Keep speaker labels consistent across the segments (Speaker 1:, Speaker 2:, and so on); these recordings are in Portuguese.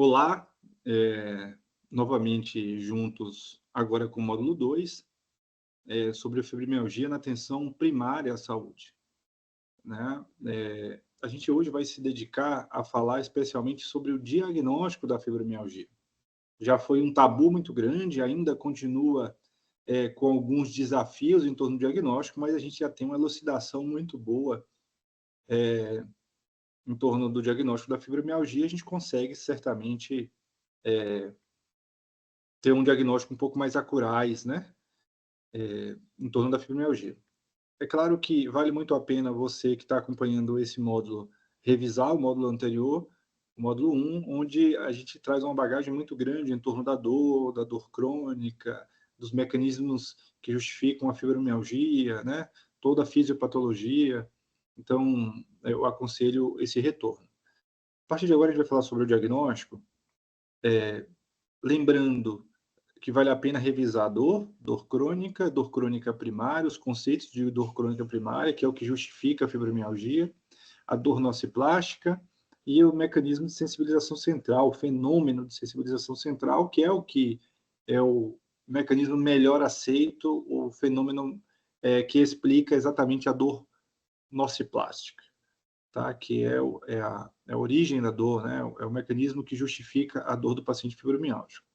Speaker 1: Olá, novamente juntos agora com o módulo 2, sobre a fibromialgia na atenção primária à saúde, né. A gente hoje vai se dedicar a falar especialmente sobre o diagnóstico da fibromialgia. Já foi um tabu muito grande, ainda continua, com alguns desafios em torno do diagnóstico, mas a gente já tem uma elucidação muito boa em torno do diagnóstico da fibromialgia. A gente consegue certamente ter um diagnóstico um pouco mais acuraz, né, em torno da fibromialgia. É claro que vale muito a pena você que está acompanhando esse módulo revisar o módulo anterior, o módulo 1, onde a gente traz uma bagagem muito grande em torno da dor crônica, dos mecanismos que justificam a fibromialgia, né, toda a fisiopatologia. Então, eu aconselho esse retorno. A partir de agora, a gente vai falar sobre o diagnóstico, lembrando que vale a pena revisar a dor crônica primária, os conceitos de dor crônica primária, que é o que justifica a fibromialgia, a dor nociplástica e o mecanismo de sensibilização central, o fenômeno de sensibilização central, que é o que é o mecanismo melhor aceito, o fenômeno que explica exatamente a dor nociplástica, tá? Que é a origem da dor, né? É o mecanismo que justifica a dor do paciente fibromialgico.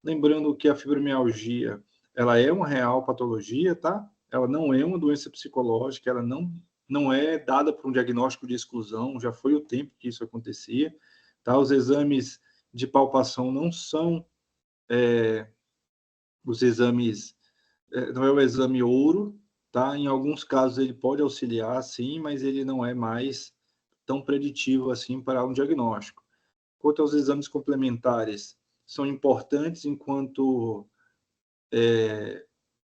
Speaker 1: Lembrando que a fibromialgia, ela é uma real patologia, tá? Ela não é uma doença psicológica, ela não é dada por um diagnóstico de exclusão, já foi o tempo que isso acontecia, tá? Os exames de palpação não são os exames, não é o exame ouro, tá? Em alguns casos ele pode auxiliar, sim, mas ele não é mais tão preditivo assim para um diagnóstico. Quanto aos exames complementares, são importantes enquanto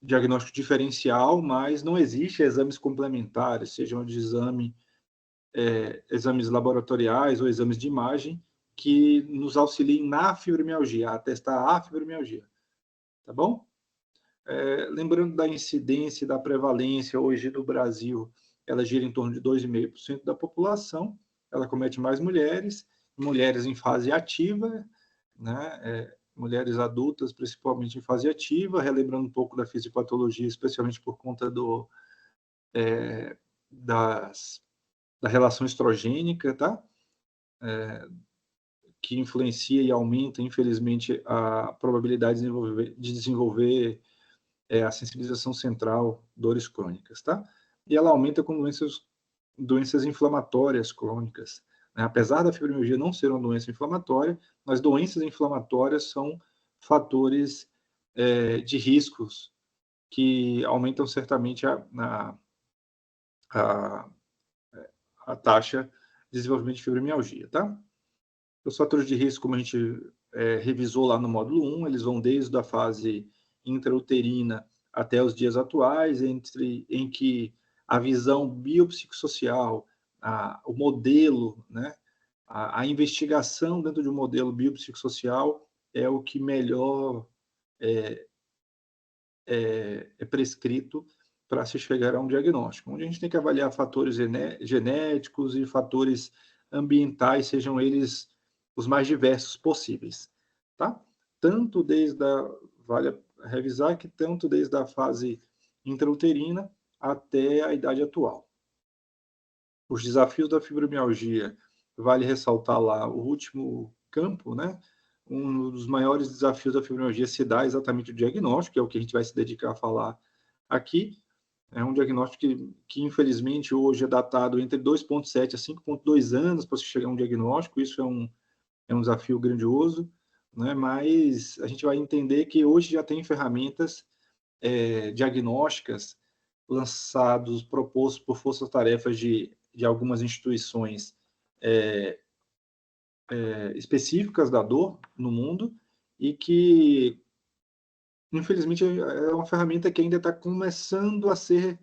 Speaker 1: diagnóstico diferencial, mas não existe exames complementares, sejam de exames laboratoriais ou exames de imagem, que nos auxiliem na fibromialgia, a testar a fibromialgia, tá bom? Lembrando da incidência e da prevalência hoje no Brasil, ela gira em torno de 2,5% da população, ela comete mais mulheres, mulheres em fase ativa, né, mulheres adultas, principalmente em fase ativa, relembrando um pouco da fisiopatologia, especialmente por conta das, da relação estrogênica, tá? Que influencia e aumenta, infelizmente, a probabilidade de desenvolver a sensibilização central, dores crônicas, tá? E ela aumenta com doenças inflamatórias crônicas, né? Apesar da fibromialgia não ser uma doença inflamatória, mas doenças inflamatórias são fatores de riscos que aumentam certamente a, a taxa de desenvolvimento de fibromialgia, tá? Os fatores de risco, como a gente revisou lá no módulo 1, eles vão desde a fase intrauterina até os dias atuais, em que a visão biopsicossocial, o modelo, né, a investigação dentro de um modelo biopsicossocial é o que melhor é prescrito para se chegar a um diagnóstico, onde a gente tem que avaliar fatores genéticos e fatores ambientais, sejam eles os mais diversos possíveis, tá? Tanto desde vale revisar que tanto desde a fase intrauterina até a idade atual. Os desafios da fibromialgia, vale ressaltar lá o último campo, né? Um dos maiores desafios da fibromialgia se dá exatamente o diagnóstico, que é o que a gente vai se dedicar a falar aqui. É um diagnóstico que infelizmente, hoje é datado entre 2,7 a 5,2 anos para se chegar a um diagnóstico. Isso é um desafio grandioso, né? Mas a gente vai entender que hoje já tem ferramentas diagnósticas propostos por forças-tarefas de algumas instituições específicas da dor no mundo e que, infelizmente, é uma ferramenta que ainda está começando a ser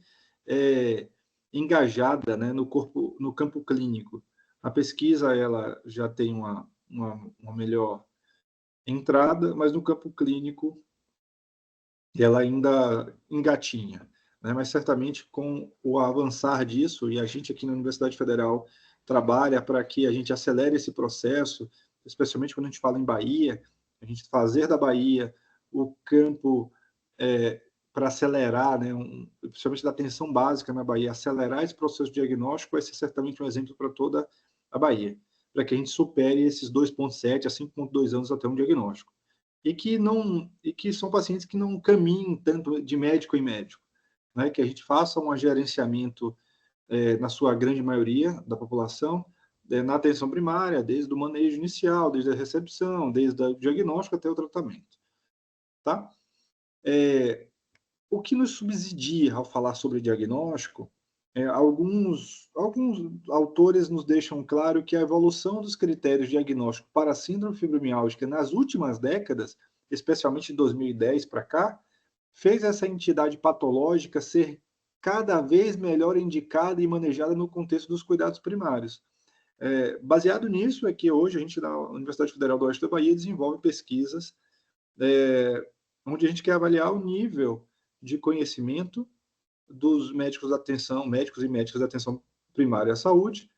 Speaker 1: engajada, né, no campo clínico. A pesquisa ela já tem uma melhor entrada, mas no campo clínico ela ainda engatinha, né? Mas certamente com o avançar disso, e a gente aqui na Universidade Federal trabalha para que a gente acelere esse processo, especialmente quando a gente fala em Bahia, a gente fazer da Bahia o campo para acelerar, né, principalmente da atenção básica na Bahia, acelerar esse processo diagnóstico vai ser certamente um exemplo para toda a Bahia, para que a gente supere esses 2,7 a 5,2 anos até um diagnóstico. E que são pacientes que não caminham tanto de médico em médico, né, que a gente faça um agerenciamento na sua grande maioria da população, na atenção primária, desde o manejo inicial, desde a recepção, desde o diagnóstico até o tratamento. Tá? O que nos subsidia ao falar sobre diagnóstico, alguns autores nos deixam claro que a evolução dos critérios diagnósticos para a síndrome fibromialgica nas últimas décadas, especialmente de 2010 para cá, fez essa entidade patológica ser cada vez melhor indicada e manejada no contexto dos cuidados primários. Baseado nisso é que hoje a gente, na Universidade Federal do Oeste da Bahia, desenvolve pesquisas onde a gente quer avaliar o nível de conhecimento dos médicos e médicas da atenção primária à saúde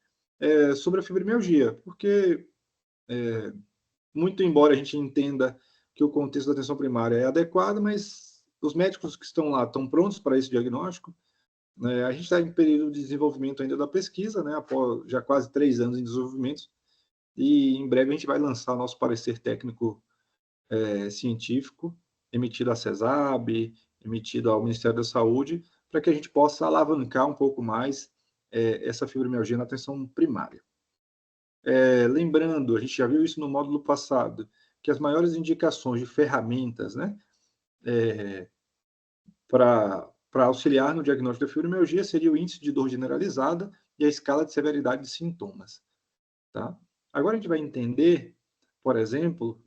Speaker 1: sobre a fibromialgia, porque muito embora a gente entenda que o contexto da atenção primária é adequado, mas os médicos que estão lá estão prontos para esse diagnóstico. A gente está em período de desenvolvimento ainda da pesquisa, né, após já quase 3 anos em desenvolvimento, e em breve a gente vai lançar nosso parecer técnico científico, emitido à CESAB, emitido ao Ministério da Saúde, para que a gente possa alavancar um pouco mais essa fibromialgia na atenção primária. Lembrando, a gente já viu isso no módulo passado, que as maiores indicações de ferramentas, né, para auxiliar no diagnóstico da fibromialgia seria o índice de dor generalizada e a escala de severidade de sintomas. Tá? Agora a gente vai entender, por exemplo,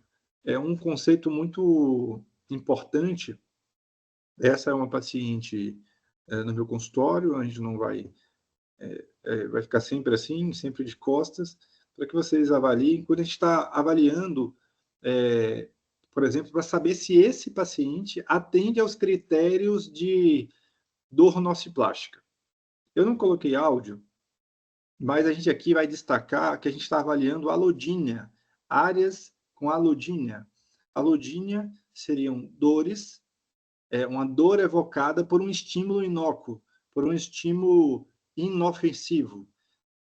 Speaker 1: um conceito muito importante. Essa é uma paciente no meu consultório, a gente não vai ficar sempre assim, sempre de costas, para que vocês avaliem. Quando a gente está avaliando, por exemplo, para saber se esse paciente atende aos critérios de dor nociplástica. Eu não coloquei áudio, mas a gente aqui vai destacar que a gente está avaliando alodínia, áreas com alodínia. Alodínia seriam dores, uma dor evocada por um estímulo inócuo, por um estímulo inofensivo.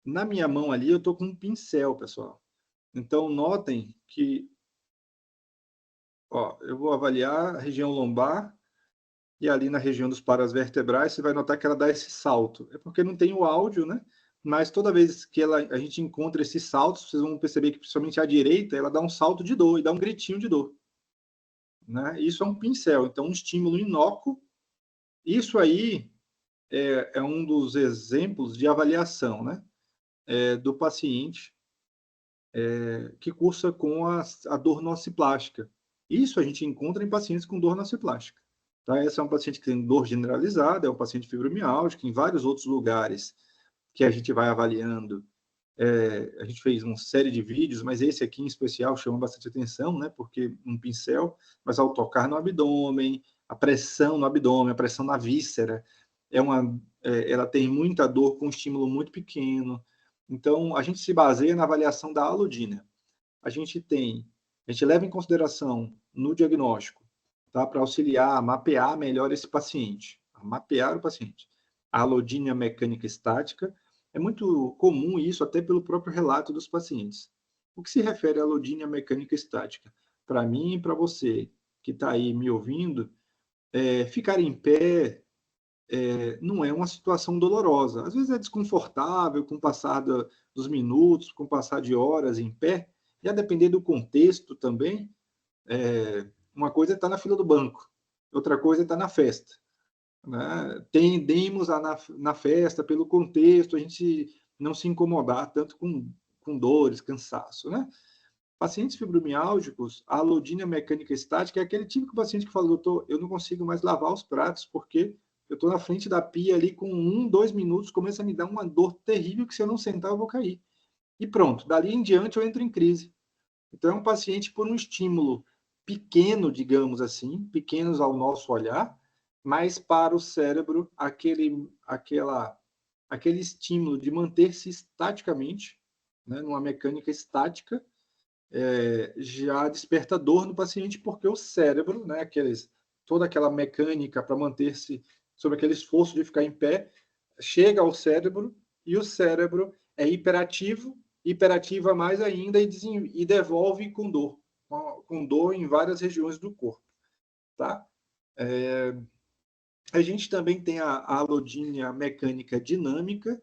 Speaker 1: Na minha mão ali, eu estou com um pincel, pessoal. Então, notem que eu vou avaliar a região lombar e ali na região dos parasvertebrais, você vai notar que ela dá esse salto. É porque não tem o áudio, né? Mas toda vez que a gente encontra esses saltos, vocês vão perceber que, principalmente à direita, ela dá um salto de dor e dá um gritinho de dor. Né? Isso é um pincel, então um estímulo inócuo. Isso aí é um dos exemplos de avaliação, né? Do paciente que cursa com a dor nociplástica. Isso a gente encontra em pacientes com dor nociplástica. Tá? Essa é um paciente que tem dor generalizada, é um paciente fibromialgico, em vários outros lugares que a gente vai avaliando. A gente fez uma série de vídeos, mas esse aqui em especial chama bastante atenção, né? Porque um pincel, mas ao tocar no abdômen, a pressão no abdômen, a pressão na víscera, ela tem muita dor com um estímulo muito pequeno. Então, a gente se baseia na avaliação da alodínia. A gente leva em consideração no diagnóstico, tá? Para auxiliar a mapear melhor esse paciente, a mapear o paciente. A alodínia mecânica estática, é muito comum isso até pelo próprio relato dos pacientes. O que se refere à alodínia mecânica estática? Para mim e para você que está aí me ouvindo, ficar em pé não é uma situação dolorosa. Às vezes é desconfortável com o passar dos minutos, com o passar de horas em pé, e a depender do contexto também, uma coisa é estar na fila do banco, outra coisa é estar na festa. Né? Tendemos na festa, pelo contexto, a gente não se incomodar tanto com dores, cansaço. Né? Pacientes fibromiálgicos, a alodínia mecânica estática é aquele típico paciente que fala, doutor, eu não consigo mais lavar os pratos porque eu estou na frente da pia ali com 2 minutos, começa a me dar uma dor terrível que se eu não sentar eu vou cair. E pronto, dali em diante eu entro em crise. Então é um paciente por um estímulo pequeno, digamos assim, pequenos ao nosso olhar, mas para o cérebro aquele estímulo de manter-se estaticamente, né, numa mecânica estática, já desperta dor no paciente, porque o cérebro, né, toda aquela mecânica para manter-se sob aquele esforço de ficar em pé, chega ao cérebro e o cérebro é hiperativo, hiperativa mais ainda e devolve com dor em várias regiões do corpo. Tá? A gente também tem a alodínia mecânica dinâmica,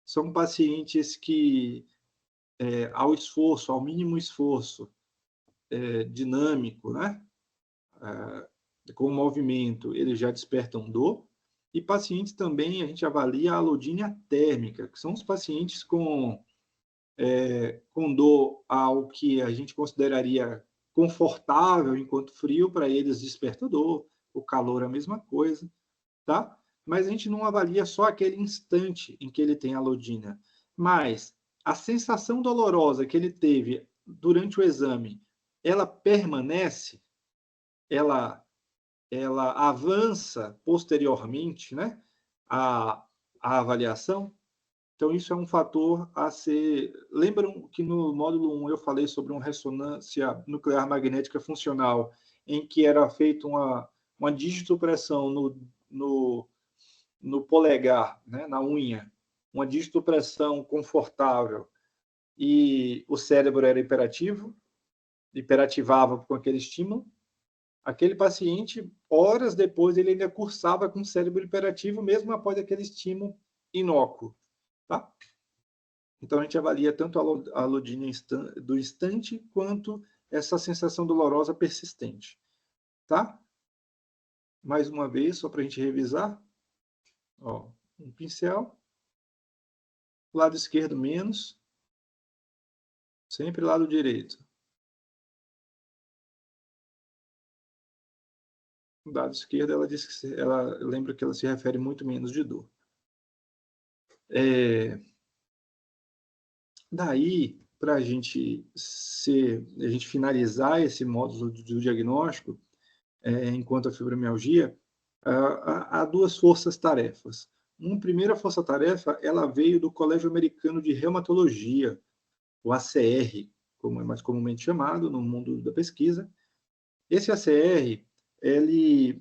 Speaker 1: são pacientes que, ao mínimo esforço dinâmico, né? Com o movimento, eles já despertam dor. E pacientes também, a gente avalia a alodínia térmica, que são os pacientes com dor ao que a gente consideraria confortável enquanto frio, para eles desperta dor, o calor é a mesma coisa, tá? Mas a gente não avalia só aquele instante em que ele tem alodínia, mas a sensação dolorosa que ele teve durante o exame, ela permanece, ela avança posteriormente, né, a avaliação. Então, isso é um fator a ser... Lembram que no módulo 1 eu falei sobre uma ressonância nuclear magnética funcional, em que era feita uma digitopressão no polegar, né, na unha, uma digitopressão confortável, e o cérebro era hiperativava com aquele estímulo. Aquele paciente, horas depois, ele ainda cursava com o cérebro hiperativo, mesmo após aquele estímulo inócuo. Tá? Então, a gente avalia tanto a alodínia do instante, quanto essa sensação dolorosa persistente. Tá? Mais uma vez, só para a gente revisar. Ó, um pincel. Lado esquerdo menos. Sempre lado direito. Do lado esquerdo, ela diz que ela lembra que ela se refere muito menos de dor. Daí, para a gente finalizar esse módulo do diagnóstico, enquanto a fibromialgia, há duas forças-tarefas. Uma primeira força-tarefa, ela veio do Colégio Americano de Reumatologia, o ACR, como é mais comumente chamado no mundo da pesquisa. Esse ACR,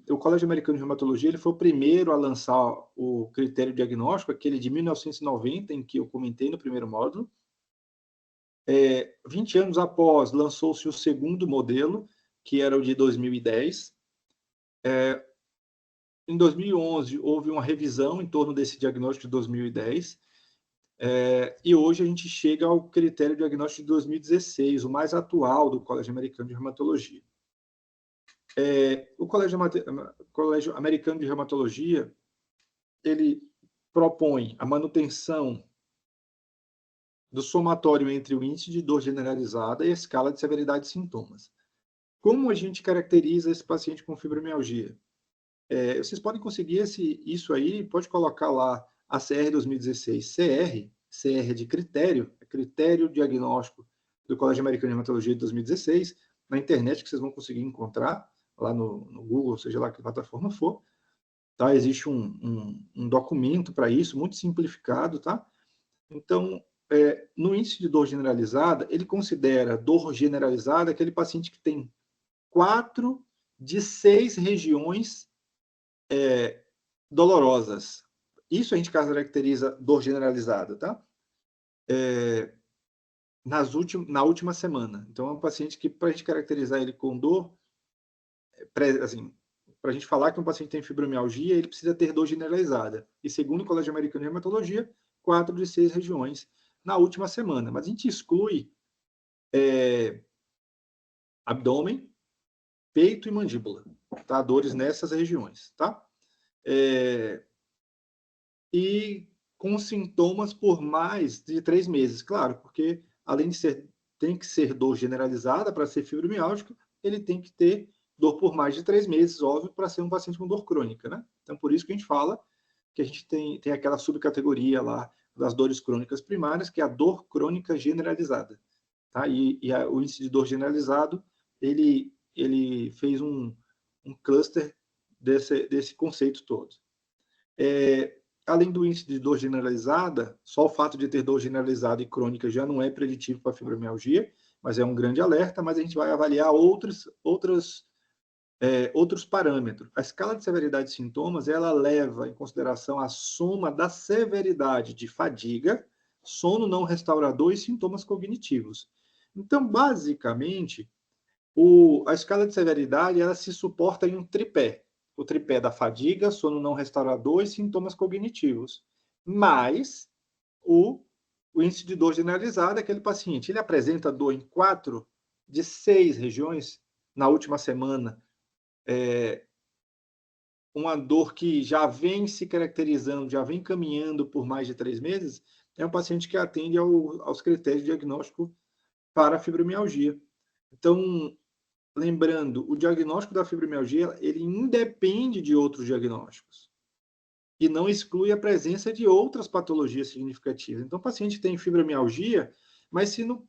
Speaker 1: o Colégio Americano de Reumatologia, ele foi o primeiro a lançar o critério diagnóstico, aquele de 1990, em que eu comentei no primeiro módulo. 20 anos após, lançou-se o segundo modelo, que era o de 2010. Em 2011, houve uma revisão em torno desse diagnóstico de 2010, e hoje a gente chega ao critério diagnóstico de 2016, o mais atual do Colégio Americano de Reumatologia. O Colégio Americano de Reumatologia, ele propõe a manutenção do somatório entre o índice de dor generalizada e a escala de severidade de sintomas. Como a gente caracteriza esse paciente com fibromialgia? Vocês podem conseguir isso aí, pode colocar lá a CR 2016, CR de critério diagnóstico do Colégio Americano de Reumatologia de 2016, na internet, que vocês vão conseguir encontrar lá no Google, seja lá que plataforma for. Tá? Existe um documento para isso, muito simplificado, tá? Então, no índice de dor generalizada, ele considera dor generalizada aquele paciente que tem 4 de 6 regiões dolorosas. Isso a gente caracteriza dor generalizada, tá? Na última semana. Então, é um paciente que, para a gente caracterizar ele com dor, assim, para a gente falar que um paciente tem fibromialgia, ele precisa ter dor generalizada. E segundo o Colégio Americano de Reumatologia, 4 de 6 regiões na última semana. Mas a gente exclui abdômen, peito e mandíbula, tá? Dores nessas regiões, tá? E com sintomas por mais de 3 meses, claro, porque além de tem que ser dor generalizada para ser fibromialgico, ele tem que ter dor por mais de 3 meses, óbvio, para ser um paciente com dor crônica, né? Então, por isso que a gente fala que a gente tem aquela subcategoria lá das dores crônicas primárias, que é a dor crônica generalizada, tá? O índice de dor generalizado, ele fez um cluster desse conceito todo. Além do índice de dor generalizada, só o fato de ter dor generalizada e crônica já não é preditivo para fibromialgia. mas é um grande alerta, mas a gente vai avaliar outros parâmetros. A escala de severidade de sintomas, ela leva em consideração a soma da severidade de fadiga, sono não restaurador e sintomas cognitivos. Então, basicamente, a escala de severidade, ela se suporta em um tripé. O tripé da fadiga, sono não restaurador e sintomas cognitivos. Mas o índice de dor generalizada, aquele paciente, ele apresenta dor em 4 de 6 regiões na última semana, uma dor que já vem se caracterizando, já vem caminhando por mais de 3 meses, é um paciente que atende aos critérios de diagnóstico para a fibromialgia. Então, lembrando, o diagnóstico da fibromialgia, ele independe de outros diagnósticos e não exclui a presença de outras patologias significativas. Então, o paciente tem fibromialgia, mas se no...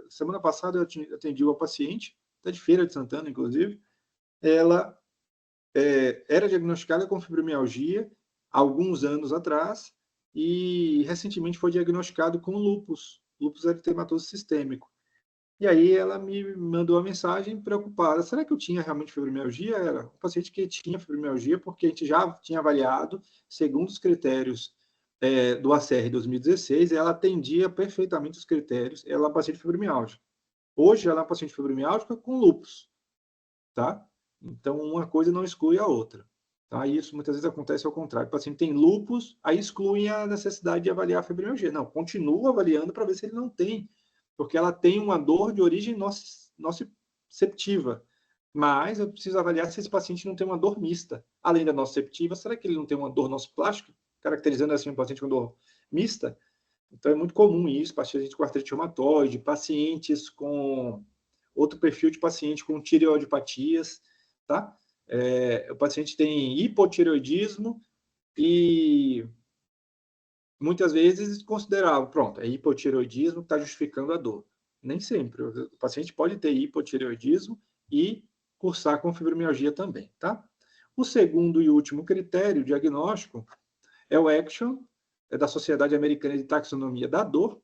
Speaker 1: semana passada eu atendi uma paciente, está de Feira de Santana, inclusive, ela era diagnosticada com fibromialgia alguns anos atrás e recentemente foi diagnosticado com lúpus eritematoso sistêmico. E aí ela me mandou uma mensagem preocupada. Será que eu tinha realmente fibromialgia? Era um paciente que tinha fibromialgia porque a gente já tinha avaliado, segundo os critérios do ACR 2016, ela atendia perfeitamente os critérios, ela é uma paciente fibromialgia. Hoje ela é uma paciente fibromialgia com lúpus, tá? Então, uma coisa não exclui a outra. Tá? Isso muitas vezes acontece ao contrário. O paciente tem lúpus, aí exclui a necessidade de avaliar a fibromialgia. Não, continua avaliando para ver se ele não tem, porque ela tem uma dor de origem nociceptiva. Mas eu preciso avaliar se esse paciente não tem uma dor mista. Além da nociceptiva, será que ele não tem uma dor nociplástica, caracterizando assim um paciente com dor mista? Então, é muito comum isso, pacientes com artrite reumatoide, pacientes com outro perfil de paciente com tireoidopatias, tá? O paciente tem hipotireoidismo e muitas vezes considerava, pronto, é hipotireoidismo que está justificando a dor. Nem sempre. O paciente pode ter hipotireoidismo e cursar com fibromialgia também, tá? O segundo e último critério diagnóstico é o ACTION, da Sociedade Americana de Taxonomia da Dor.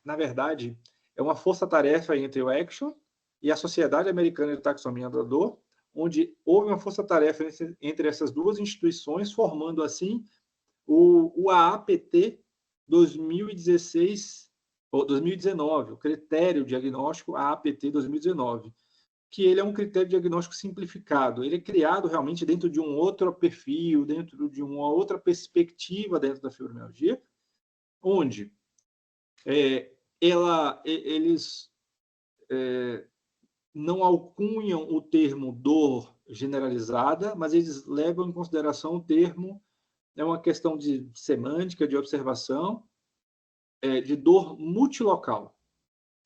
Speaker 1: Na verdade, é uma força-tarefa entre o ACTION e a Sociedade Americana de Taxonomia da Dor, onde houve uma força-tarefa entre essas duas instituições, formando assim o AAPT 2016 ou 2019, o critério diagnóstico AAPT 2019, que ele é um critério diagnóstico simplificado. Ele é criado realmente dentro de um outro perfil, dentro de uma outra perspectiva dentro da fibromialgia, onde eles não alcunham o termo dor generalizada, mas eles levam em consideração o termo, é uma questão de semântica, de observação, de dor multilocal.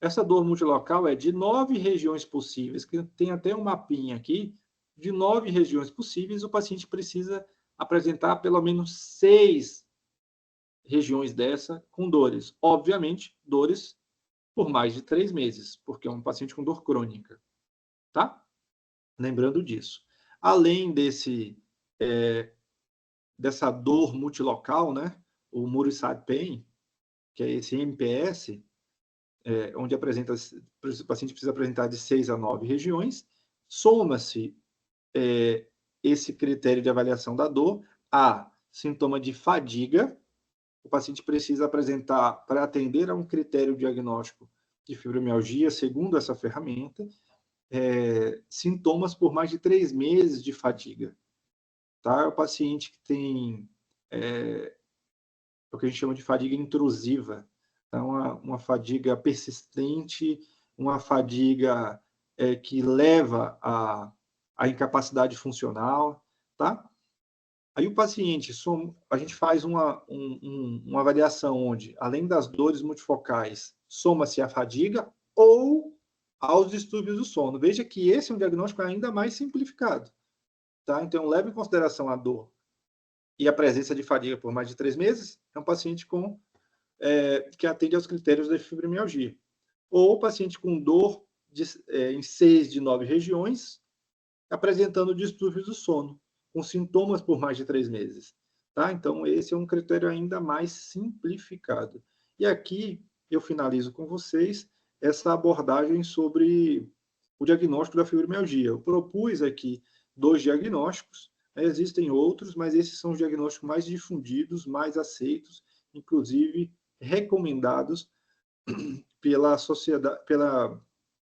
Speaker 1: Essa dor multilocal é de 9 regiões possíveis, que tem até um mapinha aqui, de 9 regiões possíveis, o paciente precisa apresentar pelo menos 6 regiões dessa com dores. Obviamente, dores por mais de 3 meses, porque é um paciente com dor crônica, tá? Lembrando disso. Além dessa dor multilocal, né? O Muricide Pain, que é esse MPS, onde o paciente precisa apresentar de 6 a 9 regiões, soma-se esse critério de avaliação da dor a sintoma de fadiga. O paciente precisa apresentar, para atender a um critério diagnóstico de fibromialgia, segundo essa ferramenta, sintomas por mais de 3 meses de fadiga. Tá? O paciente que tem o que a gente chama de fadiga intrusiva, então uma fadiga persistente, uma fadiga que leva à incapacidade funcional, tá? Aí o paciente, a gente faz uma avaliação onde, além das dores multifocais, soma-se a fadiga ou aos distúrbios do sono. Veja que esse é um diagnóstico ainda mais simplificado. Tá? Então, leve em consideração a dor e a presença de fadiga por mais de 3 meses, é um paciente que atende aos critérios da fibromialgia. Ou paciente com dor em 6 de 9 regiões, apresentando distúrbios do sono, com sintomas por mais de 3 meses. Tá? Então, esse é um critério ainda mais simplificado. E aqui, eu finalizo com vocês essa abordagem sobre o diagnóstico da fibromialgia. Eu propus aqui 2 diagnósticos, né? Existem outros, mas esses são os diagnósticos mais difundidos, mais aceitos, inclusive recomendados pela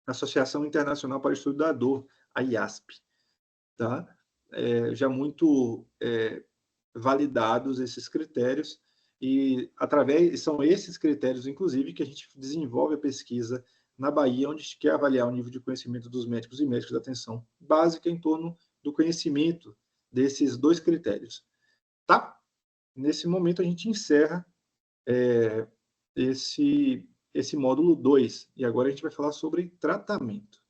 Speaker 1: Associação Internacional para o Estudo da Dor, a IASP. Tá? Já muito validados esses critérios, e são esses critérios, inclusive, que a gente desenvolve a pesquisa na Bahia, onde a gente quer avaliar o nível de conhecimento dos médicos e médicos da atenção básica em torno do conhecimento desses 2 critérios. Tá? Nesse momento, a gente encerra esse módulo 2, e agora a gente vai falar sobre tratamento.